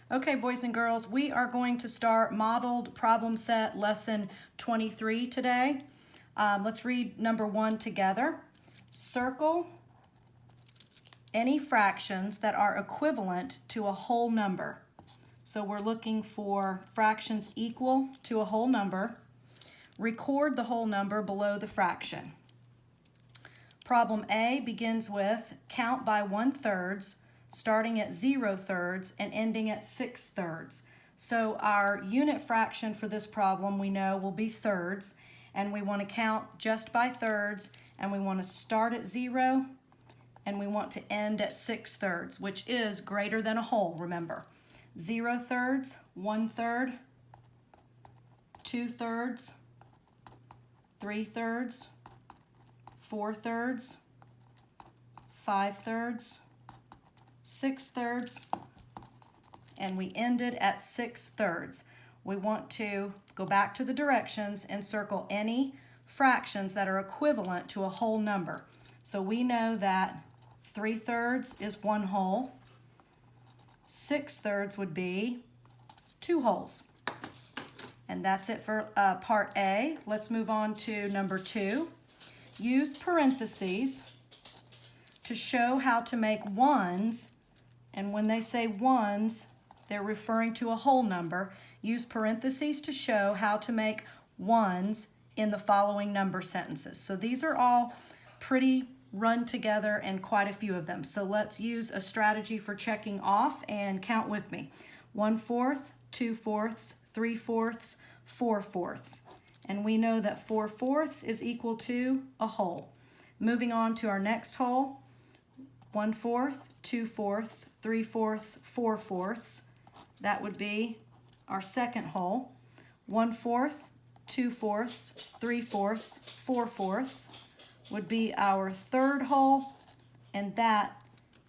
Okay, boys and girls, we are going to start modeled problem set lesson 23 today. Let's read number 1 together. Circle any fractions that are equivalent to a whole number. So we're looking for fractions equal to a whole number. Record the whole number below the fraction. Problem A begins with count by 1/3, starting at 0/3 and ending at 6/3. So our unit fraction for this problem we know will be thirds, and we want to count just by thirds, and we want to start at 0 and we want to end at 6/3, which is greater than a whole, remember. 0/3, 1/3, 2/3, 3/3, 4/3, 5/3, 6/3, and we ended at 6/3. We want to go back to the directions and circle any fractions that are equivalent to a whole number. So we know that 3/3 is 1 whole. 6/3 would be 2 wholes. And that's it for part A. Let's move on to number 2. Use parentheses to show how to make ones, and when they say ones, they're referring to a whole number. Use parentheses to show how to make ones in the following number sentences. So these are all pretty run together and quite a few of them. So let's use a strategy for checking off and count with me. 1/4, 2/4, 3/4, 4/4. And we know that 4/4 is equal to a whole. Moving on to our next whole, 1/4, 2/4, 3/4, 4/4. That would be our second whole. 1/4, 2/4, 3/4, 4/4 would be our third whole, and that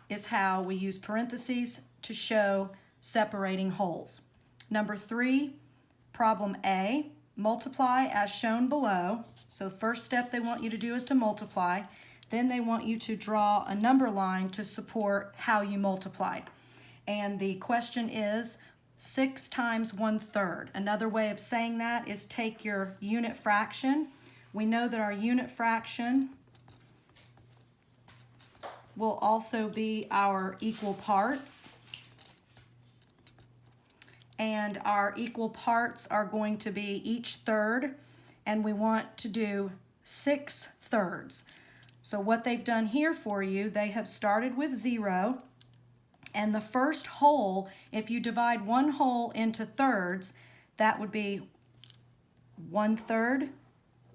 is how we use parentheses to show separating wholes. Number 3, problem A, multiply as shown below. So first step they want you to do is to multiply. Then they want you to draw a number line to support how you multiplied. And the question is 6 times 1/3. Another way of saying that is take your unit fraction. We know that our unit fraction will also be our equal parts. And our equal parts are going to be each third, and we want to do 6/3. So what they've done here for you, they have started with 0, and the first whole, if you divide one whole into thirds, that would be 1/3,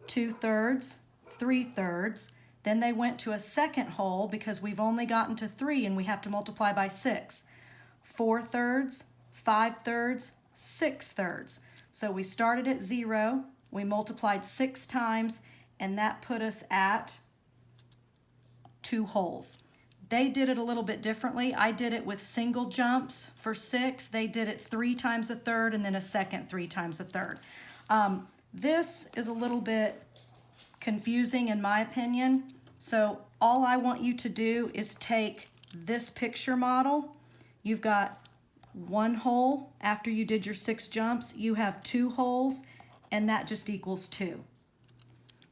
2/3, 3/3. Then they went to a second whole because we've only gotten to 3 and we have to multiply by 6. 4/3, 5/3, 6/3. So we started at 0, we multiplied 6 times, and that put us at 2 wholes. They did it a little bit differently. I did it with single jumps for 6. They did it 3 times a third and then a second 3 times a third. This is a little bit confusing in my opinion. So all I want you to do is take this picture model. You've got 1 whole after you did your 6 jumps. You have 2 wholes, and that just equals 2.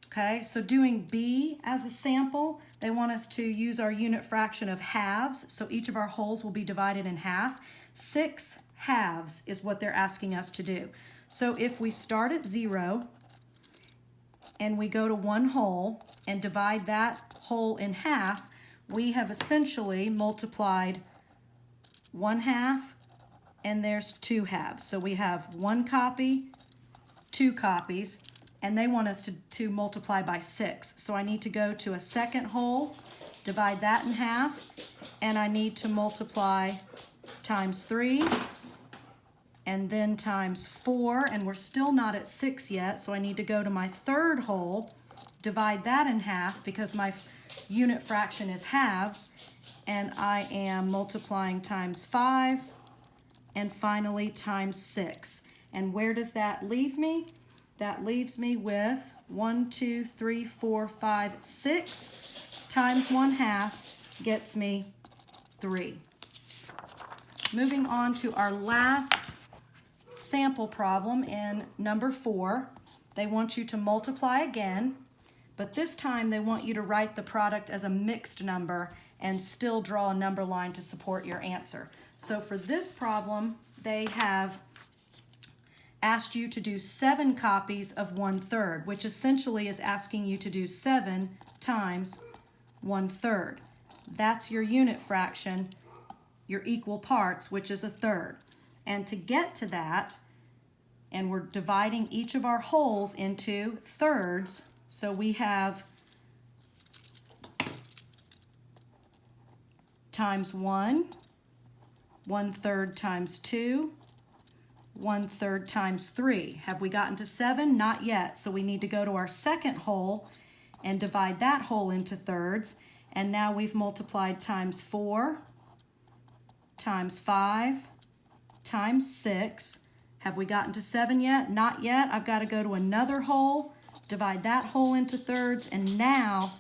Okay, so doing B as a sample, they want us to use our unit fraction of halves, so each of our wholes will be divided in half. 6 halves is what they're asking us to do. So if we start at 0 and we go to 1 whole and divide that whole in half, we have essentially multiplied 1/2, and there's 2 halves. So we have 1 copy, 2 copies, and they want us to multiply by 6. So I need to go to a second whole, divide that in half, and I need to multiply times 3, and then times 4, and we're still not at 6 yet, so I need to go to my third whole, divide that in half because my unit fraction is halves, and I am multiplying times 5, and finally times 6. And where does that leave me? That leaves me with 1, 2, 3, 4, 5, 6 times 1/2 gets me 3. moving on to our last sample problem in number 4. They want you to multiply again, but this time they want you to write the product as a mixed number and still draw a number line to support your answer. So for this problem, they have asked you to do 7 copies of 1/3, which essentially is asking you to do 7 times 1/3. That's your unit fraction, your equal parts, which is 1/3. And to get to that, and we're dividing each of our wholes into thirds, so we have times 1, 1/3 times 2, 1/3 times 3. Have we gotten to 7? Not yet. So we need to go to our second whole and divide that whole into thirds. And now we've multiplied times 4, times 5, times 6. Have we gotten to 7 yet? Not yet. I've got to go to another whole, divide that whole into thirds, and now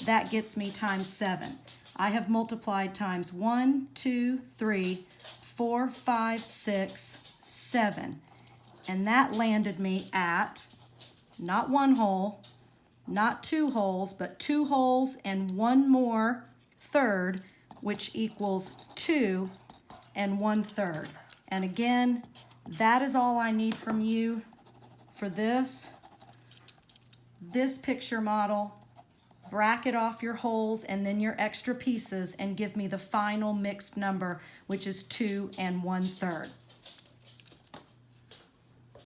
that gets me times 7. I have multiplied times 1, 2, 3, 4, 5, 6, 7. And that landed me at not 1 whole, not 2 wholes, but 2 wholes and 1 more third, which equals 2 and 1/3. And again, that is all I need from you for this picture model. Bracket off your wholes and then your extra pieces and give me the final mixed number, which is 2 and 1/3.